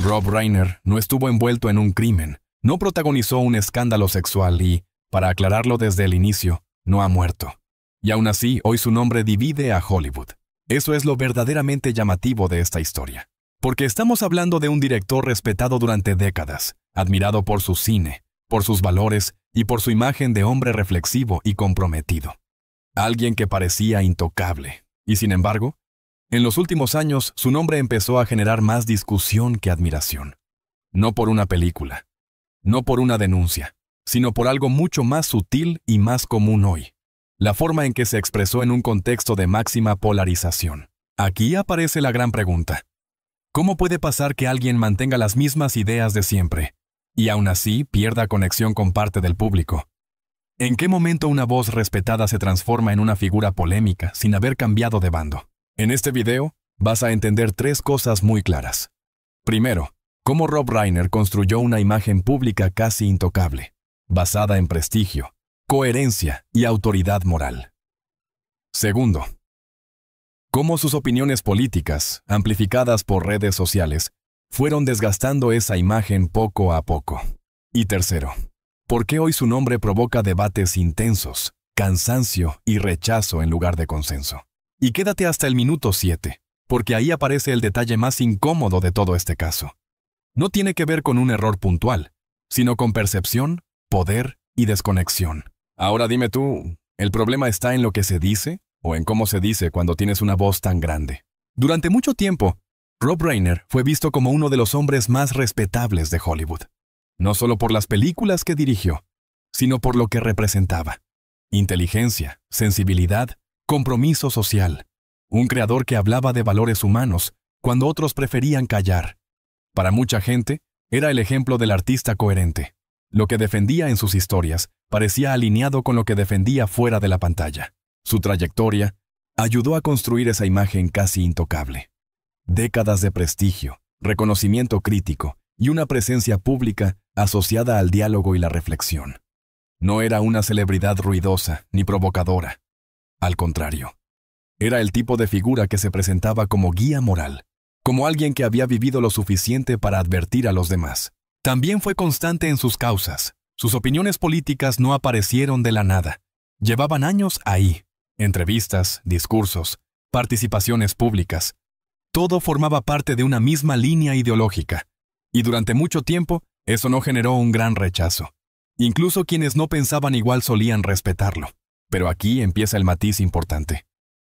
Rob Reiner no estuvo envuelto en un crimen, no protagonizó un escándalo sexual y, para aclararlo desde el inicio, no ha muerto. Y aún así, hoy su nombre divide a Hollywood. Eso es lo verdaderamente llamativo de esta historia. Porque estamos hablando de un director respetado durante décadas, admirado por su cine, por sus valores y por su imagen de hombre reflexivo y comprometido. Alguien que parecía intocable. Y sin embargo, en los últimos años su nombre empezó a generar más discusión que admiración. No por una película, no por una denuncia, sino por algo mucho más sutil y más común hoy. La forma en que se expresó en un contexto de máxima polarización. Aquí aparece la gran pregunta. ¿Cómo puede pasar que alguien mantenga las mismas ideas de siempre y aún así pierda conexión con parte del público? ¿En qué momento una voz respetada se transforma en una figura polémica sin haber cambiado de bando? En este video vas a entender 3 cosas muy claras. Primero, cómo Rob Reiner construyó una imagen pública casi intocable, basada en prestigio, coherencia y autoridad moral. Segundo, cómo sus opiniones políticas, amplificadas por redes sociales, fueron desgastando esa imagen poco a poco. Y tercero, por qué hoy su nombre provoca debates intensos, cansancio y rechazo en lugar de consenso. Y quédate hasta el minuto 7, porque ahí aparece el detalle más incómodo de todo este caso. No tiene que ver con un error puntual, sino con percepción, poder y desconexión. Ahora dime tú, ¿el problema está en lo que se dice o en cómo se dice cuando tienes una voz tan grande? Durante mucho tiempo, Rob Reiner fue visto como uno de los hombres más respetables de Hollywood. No solo por las películas que dirigió, sino por lo que representaba. Inteligencia, sensibilidad, compromiso social. Un creador que hablaba de valores humanos cuando otros preferían callar. Para mucha gente, era el ejemplo del artista coherente. Lo que defendía en sus historias parecía alineado con lo que defendía fuera de la pantalla. Su trayectoria ayudó a construir esa imagen casi intocable. Décadas de prestigio, reconocimiento crítico y una presencia pública asociada al diálogo y la reflexión. No era una celebridad ruidosa ni provocadora. Al contrario, era el tipo de figura que se presentaba como guía moral, como alguien que había vivido lo suficiente para advertir a los demás. También fue constante en sus causas. Sus opiniones políticas no aparecieron de la nada. Llevaban años ahí. Entrevistas, discursos, participaciones públicas. Todo formaba parte de una misma línea ideológica. Y durante mucho tiempo, eso no generó un gran rechazo. Incluso quienes no pensaban igual solían respetarlo. Pero aquí empieza el matiz importante.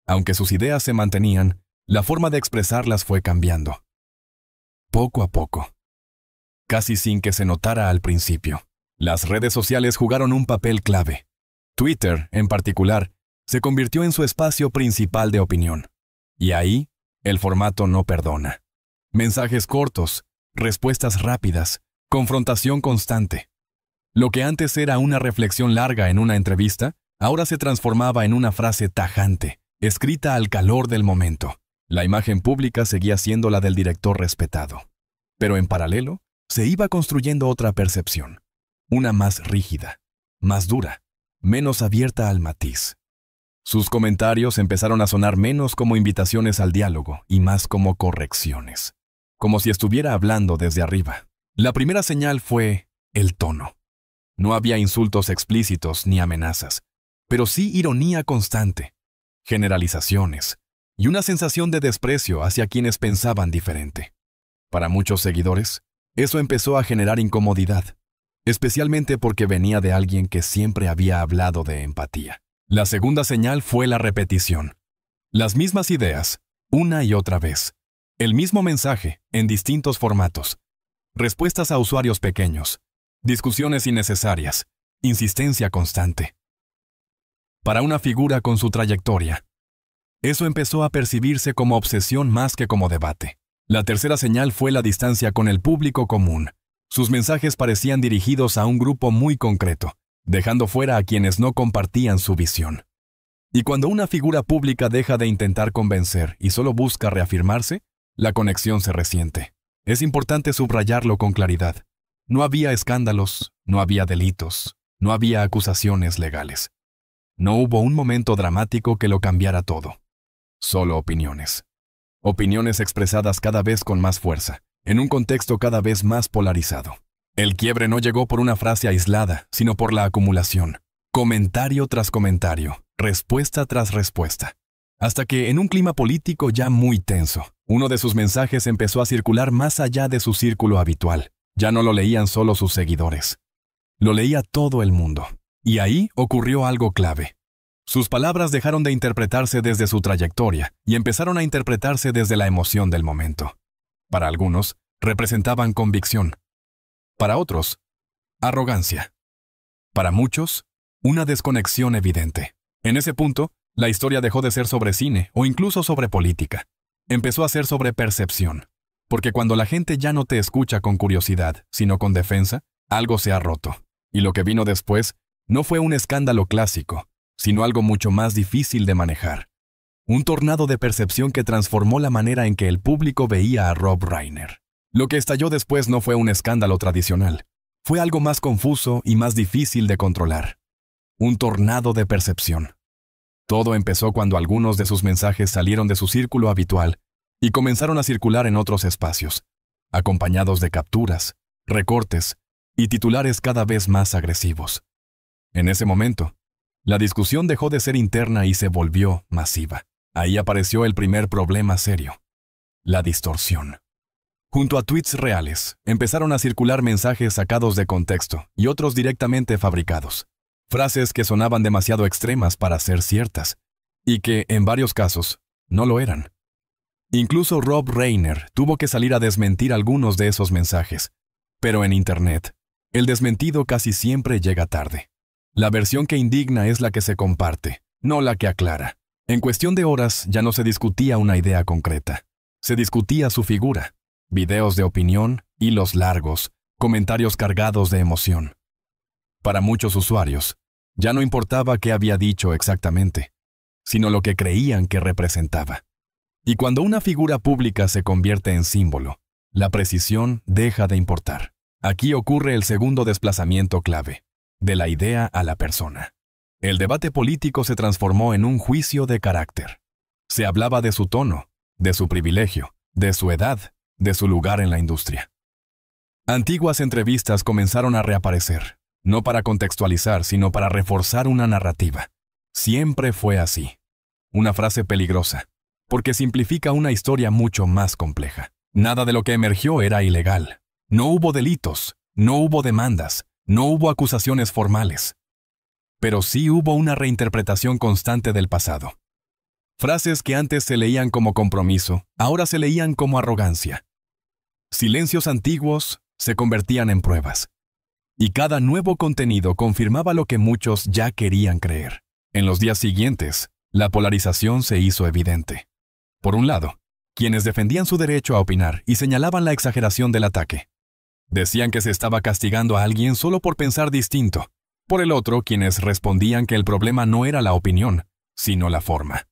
Aunque sus ideas se mantenían, la forma de expresarlas fue cambiando. Poco a poco. Casi sin que se notara al principio. Las redes sociales jugaron un papel clave. Twitter, en particular, se convirtió en su espacio principal de opinión. Y ahí, el formato no perdona. Mensajes cortos, respuestas rápidas, confrontación constante. Lo que antes era una reflexión larga en una entrevista, ahora se transformaba en una frase tajante, escrita al calor del momento. La imagen pública seguía siendo la del director respetado. Pero en paralelo, se iba construyendo otra percepción. Una más rígida, más dura, menos abierta al matiz. Sus comentarios empezaron a sonar menos como invitaciones al diálogo y más como correcciones. Como si estuviera hablando desde arriba. La primera señal fue el tono. No había insultos explícitos ni amenazas, pero sí ironía constante, generalizaciones y una sensación de desprecio hacia quienes pensaban diferente. Para muchos seguidores, eso empezó a generar incomodidad, especialmente porque venía de alguien que siempre había hablado de empatía. La segunda señal fue la repetición. Las mismas ideas, una y otra vez. El mismo mensaje, en distintos formatos. Respuestas a usuarios pequeños. Discusiones innecesarias. Insistencia constante. Para una figura con su trayectoria, eso empezó a percibirse como obsesión más que como debate. La tercera señal fue la distancia con el público común. Sus mensajes parecían dirigidos a un grupo muy concreto, dejando fuera a quienes no compartían su visión. Y cuando una figura pública deja de intentar convencer y solo busca reafirmarse, la conexión se resiente. Es importante subrayarlo con claridad. No había escándalos, no había delitos, no había acusaciones legales. No hubo un momento dramático que lo cambiara todo. Solo opiniones. Opiniones expresadas cada vez con más fuerza, en un contexto cada vez más polarizado. El quiebre no llegó por una frase aislada, sino por la acumulación. Comentario tras comentario, respuesta tras respuesta. Hasta que, en un clima político ya muy tenso, uno de sus mensajes empezó a circular más allá de su círculo habitual. Ya no lo leían solo sus seguidores. Lo leía todo el mundo. Y ahí ocurrió algo clave. Sus palabras dejaron de interpretarse desde su trayectoria y empezaron a interpretarse desde la emoción del momento. Para algunos, representaban convicción. Para otros, arrogancia. Para muchos, una desconexión evidente. En ese punto, la historia dejó de ser sobre cine o incluso sobre política. Empezó a ser sobre percepción. Porque cuando la gente ya no te escucha con curiosidad, sino con defensa, algo se ha roto. Y lo que vino después no fue un escándalo clásico, sino algo mucho más difícil de manejar. Un tornado de percepción que transformó la manera en que el público veía a Rob Reiner. Lo que estalló después no fue un escándalo tradicional. Fue algo más confuso y más difícil de controlar. Un tornado de percepción. Todo empezó cuando algunos de sus mensajes salieron de su círculo habitual y comenzaron a circular en otros espacios, acompañados de capturas, recortes y titulares cada vez más agresivos. En ese momento, la discusión dejó de ser interna y se volvió masiva. Ahí apareció el primer problema serio: la distorsión. Junto a tweets reales, empezaron a circular mensajes sacados de contexto y otros directamente fabricados. Frases que sonaban demasiado extremas para ser ciertas, y que, en varios casos, no lo eran. Incluso Rob Reiner tuvo que salir a desmentir algunos de esos mensajes. Pero en Internet, el desmentido casi siempre llega tarde. La versión que indigna es la que se comparte, no la que aclara. En cuestión de horas ya no se discutía una idea concreta. Se discutía su figura. Videos de opinión, hilos largos, comentarios cargados de emoción. Para muchos usuarios, ya no importaba qué había dicho exactamente, sino lo que creían que representaba. Y cuando una figura pública se convierte en símbolo, la precisión deja de importar. Aquí ocurre el segundo desplazamiento clave, de la idea a la persona. El debate político se transformó en un juicio de carácter. Se hablaba de su tono, de su privilegio, de su edad, de su lugar en la industria. Antiguas entrevistas comenzaron a reaparecer, no para contextualizar, sino para reforzar una narrativa. Siempre fue así. Una frase peligrosa, porque simplifica una historia mucho más compleja. Nada de lo que emergió era ilegal. No hubo delitos, no hubo demandas, no hubo acusaciones formales. Pero sí hubo una reinterpretación constante del pasado. Frases que antes se leían como compromiso, ahora se leían como arrogancia. Silencios antiguos se convertían en pruebas. Y cada nuevo contenido confirmaba lo que muchos ya querían creer. En los días siguientes, la polarización se hizo evidente. Por un lado, quienes defendían su derecho a opinar y señalaban la exageración del ataque. Decían que se estaba castigando a alguien solo por pensar distinto. Por el otro, quienes respondían que el problema no era la opinión, sino la forma.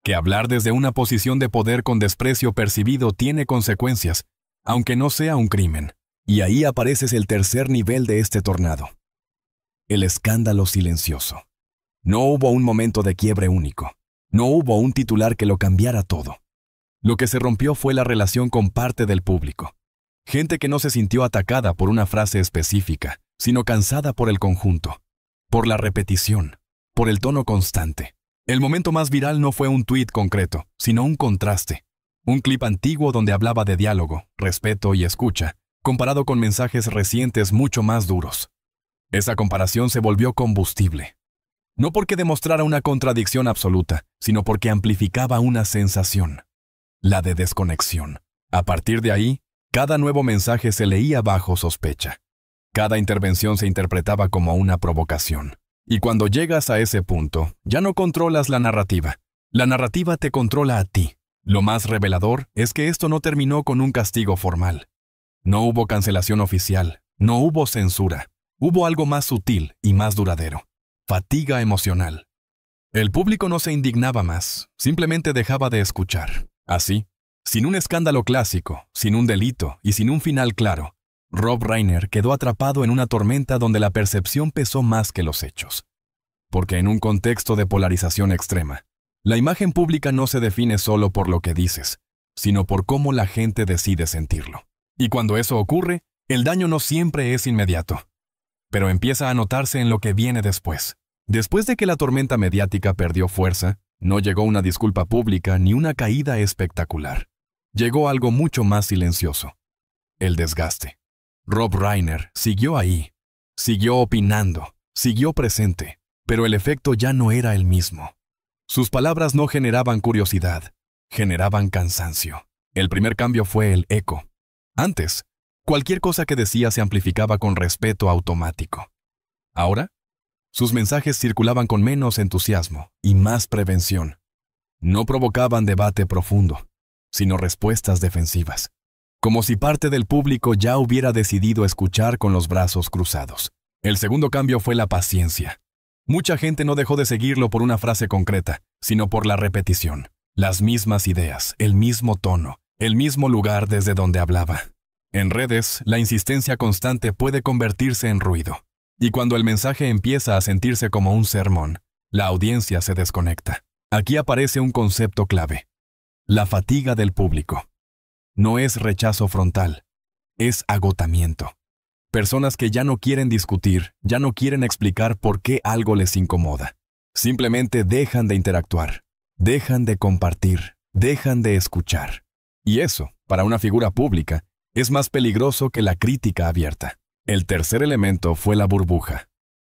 Que hablar desde una posición de poder con desprecio percibido tiene consecuencias, aunque no sea un crimen. Y ahí aparece el tercer nivel de este tornado. El escándalo silencioso. No hubo un momento de quiebre único. No hubo un titular que lo cambiara todo. Lo que se rompió fue la relación con parte del público. Gente que no se sintió atacada por una frase específica, sino cansada por el conjunto, por la repetición, por el tono constante. El momento más viral no fue un tuit concreto, sino un contraste. Un clip antiguo donde hablaba de diálogo, respeto y escucha, comparado con mensajes recientes mucho más duros. Esa comparación se volvió combustible. No porque demostrara una contradicción absoluta, sino porque amplificaba una sensación, la de desconexión. A partir de ahí, cada nuevo mensaje se leía bajo sospecha. Cada intervención se interpretaba como una provocación. Y cuando llegas a ese punto, ya no controlas la narrativa. La narrativa te controla a ti. Lo más revelador es que esto no terminó con un castigo formal. No hubo cancelación oficial, no hubo censura. Hubo algo más sutil y más duradero. Fatiga emocional. El público no se indignaba más, simplemente dejaba de escuchar. Así, sin un escándalo clásico, sin un delito y sin un final claro, Rob Reiner quedó atrapado en una tormenta donde la percepción pesó más que los hechos. Porque en un contexto de polarización extrema, la imagen pública no se define solo por lo que dices, sino por cómo la gente decide sentirlo. Y cuando eso ocurre, el daño no siempre es inmediato, pero empieza a notarse en lo que viene después. Después de que la tormenta mediática perdió fuerza, no llegó una disculpa pública ni una caída espectacular. Llegó algo mucho más silencioso: el desgaste. Rob Reiner siguió ahí, siguió opinando, siguió presente, pero el efecto ya no era el mismo. Sus palabras no generaban curiosidad, generaban cansancio. El primer cambio fue el eco. Antes, cualquier cosa que decía se amplificaba con respeto automático. Ahora, sus mensajes circulaban con menos entusiasmo y más prevención. No provocaban debate profundo, sino respuestas defensivas, como si parte del público ya hubiera decidido escuchar con los brazos cruzados. El segundo cambio fue la paciencia. Mucha gente no dejó de seguirlo por una frase concreta, sino por la repetición. Las mismas ideas, el mismo tono, el mismo lugar desde donde hablaba. En redes, la insistencia constante puede convertirse en ruido. Y cuando el mensaje empieza a sentirse como un sermón, la audiencia se desconecta. Aquí aparece un concepto clave: la fatiga del público. No es rechazo frontal, es agotamiento. Personas que ya no quieren discutir, ya no quieren explicar por qué algo les incomoda. Simplemente dejan de interactuar, dejan de compartir, dejan de escuchar. Y eso, para una figura pública, es más peligroso que la crítica abierta. El tercer elemento fue la burbuja.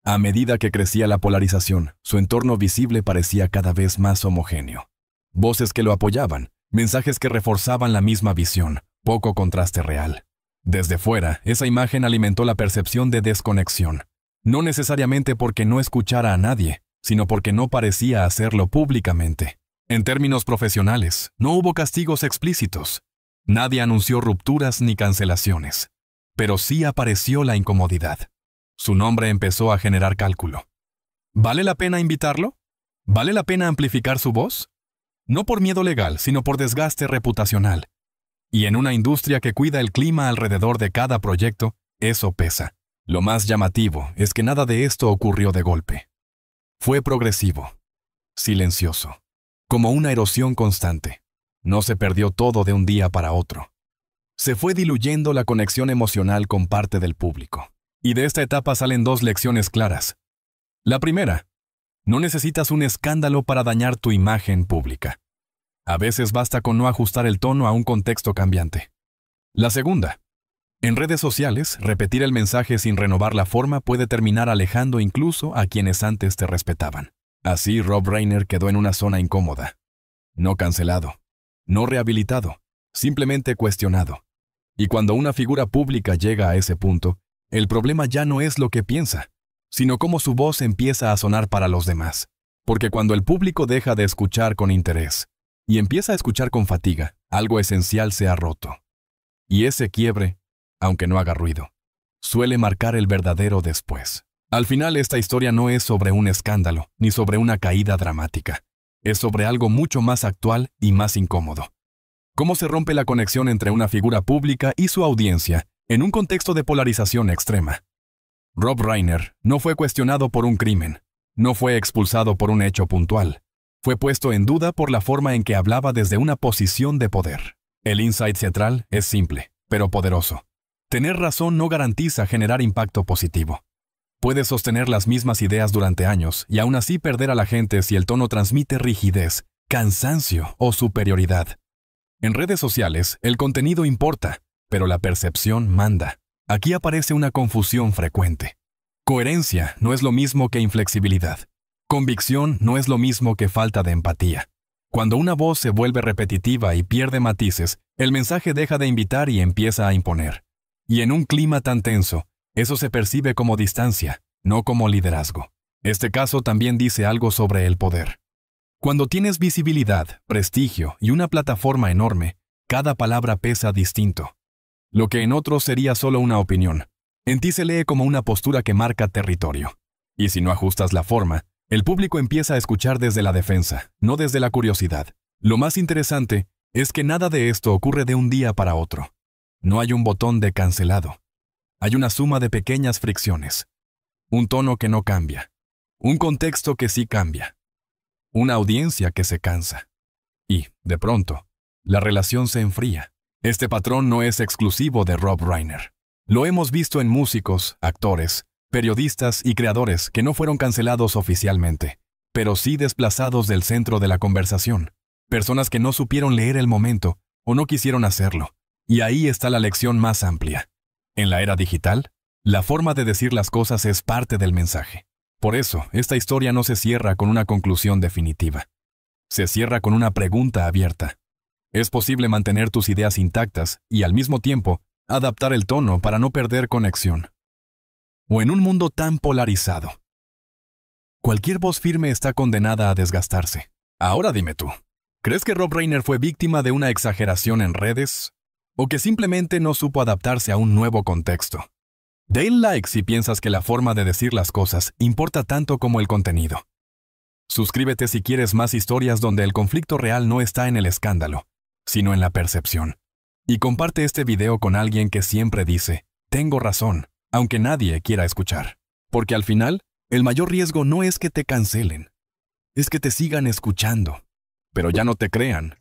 A medida que crecía la polarización, su entorno visible parecía cada vez más homogéneo. Voces que lo apoyaban, mensajes que reforzaban la misma visión, poco contraste real. Desde fuera, esa imagen alimentó la percepción de desconexión, no necesariamente porque no escuchara a nadie, sino porque no parecía hacerlo públicamente. En términos profesionales, no hubo castigos explícitos. Nadie anunció rupturas ni cancelaciones. Pero sí apareció la incomodidad. Su nombre empezó a generar cálculo. ¿Vale la pena invitarlo? ¿Vale la pena amplificar su voz? No por miedo legal, sino por desgaste reputacional. Y en una industria que cuida el clima alrededor de cada proyecto, eso pesa. Lo más llamativo es que nada de esto ocurrió de golpe. Fue progresivo, silencioso, como una erosión constante. No se perdió todo de un día para otro. Se fue diluyendo la conexión emocional con parte del público. Y de esta etapa salen dos lecciones claras. La primera: no necesitas un escándalo para dañar tu imagen pública. A veces basta con no ajustar el tono a un contexto cambiante. La segunda: en redes sociales, repetir el mensaje sin renovar la forma puede terminar alejando incluso a quienes antes te respetaban. Así, Rob Reiner quedó en una zona incómoda. No cancelado, no rehabilitado, simplemente cuestionado. Y cuando una figura pública llega a ese punto, el problema ya no es lo que piensa, sino cómo su voz empieza a sonar para los demás. Porque cuando el público deja de escuchar con interés y empieza a escuchar con fatiga, algo esencial se ha roto. Y ese quiebre, aunque no haga ruido, suele marcar el verdadero después. Al final, esta historia no es sobre un escándalo, ni sobre una caída dramática. Es sobre algo mucho más actual y más incómodo. ¿Cómo se rompe la conexión entre una figura pública y su audiencia en un contexto de polarización extrema? Rob Reiner no fue cuestionado por un crimen, no fue expulsado por un hecho puntual. Fue puesto en duda por la forma en que hablaba desde una posición de poder. El insight central es simple, pero poderoso. Tener razón no garantiza generar impacto positivo. Puedes sostener las mismas ideas durante años y aún así perder a la gente si el tono transmite rigidez, cansancio o superioridad. En redes sociales, el contenido importa, pero la percepción manda. Aquí aparece una confusión frecuente. Coherencia no es lo mismo que inflexibilidad. Convicción no es lo mismo que falta de empatía. Cuando una voz se vuelve repetitiva y pierde matices, el mensaje deja de invitar y empieza a imponer. Y en un clima tan tenso, eso se percibe como distancia, no como liderazgo. Este caso también dice algo sobre el poder. Cuando tienes visibilidad, prestigio y una plataforma enorme, cada palabra pesa distinto. Lo que en otros sería solo una opinión, en ti se lee como una postura que marca territorio. Y si no ajustas la forma, el público empieza a escuchar desde la defensa, no desde la curiosidad. Lo más interesante es que nada de esto ocurre de un día para otro. No hay un botón de cancelado. Hay una suma de pequeñas fricciones. Un tono que no cambia. Un contexto que sí cambia. Una audiencia que se cansa. Y, de pronto, la relación se enfría. Este patrón no es exclusivo de Rob Reiner. Lo hemos visto en músicos, actores, periodistas y creadores que no fueron cancelados oficialmente, pero sí desplazados del centro de la conversación. Personas que no supieron leer el momento o no quisieron hacerlo. Y ahí está la lección más amplia. En la era digital, la forma de decir las cosas es parte del mensaje. Por eso, esta historia no se cierra con una conclusión definitiva. Se cierra con una pregunta abierta. Es posible mantener tus ideas intactas y, al mismo tiempo, adaptar el tono para no perder conexión. O en un mundo tan polarizado. Cualquier voz firme está condenada a desgastarse. Ahora dime tú, ¿crees que Rob Reiner fue víctima de una exageración en redes? ¿O que simplemente no supo adaptarse a un nuevo contexto? Dale like si piensas que la forma de decir las cosas importa tanto como el contenido. Suscríbete si quieres más historias donde el conflicto real no está en el escándalo, sino en la percepción. Y comparte este video con alguien que siempre dice, tengo razón, aunque nadie quiera escuchar. Porque al final, el mayor riesgo no es que te cancelen, es que te sigan escuchando, pero ya no te crean